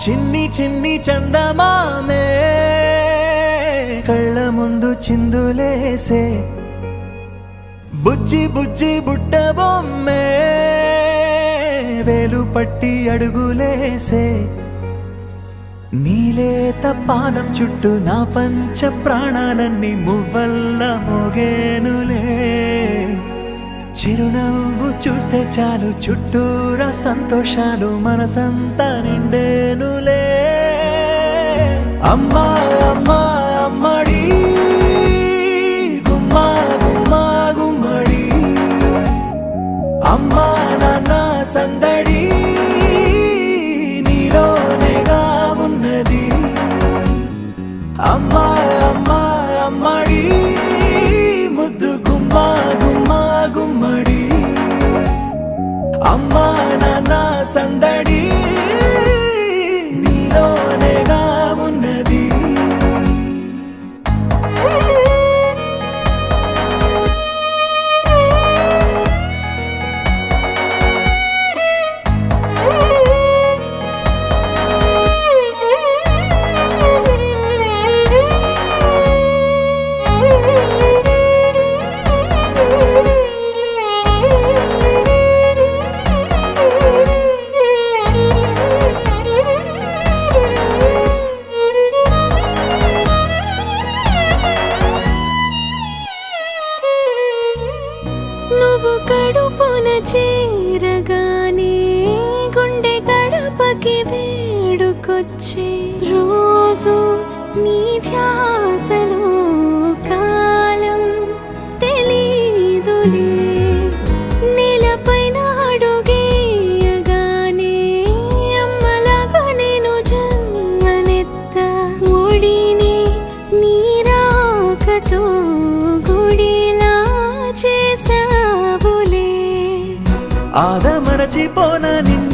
చిన్ని చిన్ని చందమామే కళ్ళ ముందు చిందులేసే బుజ్జి బుజ్జి బుట్ట బొమ్మే వేలు పట్టి అడుగులేసే నీలేత పానం చుట్టూ నా పంచ ప్రాణాలన్నీ మువ్వల్ల మోగేనులే చిరునవ్వు చూస్తే చాలు చుట్టూరా సంతోషాలు మనసంతా నిండేనులే అమ్మా అమ్మా అమ్మడి గుమ్మా గుమ్మా గుమ్మడి అమ్మా నాన్న సందడి నీలోనేగా ఉన్నది అమ్మా అమ్మా అమ్మడి ముద్దు గుమ్మా గుమ్మా గుమ్మడి అమ్మా నాన్న సందడి నీలోనేగా ఉన్నది నువ్వు కడుపున చేరగానే గుండె గడపకి వేడుకొచ్చే రోజు నీ ధ్యాసలో కాలం తెలీదులే నేలపైన అడుగేయగానే అమ్మలాగా నేను జన్మనెత్త ఒడిని నీ రాకతో గుడిలా చేసావులే ఆద మరచిపోన నిన్ను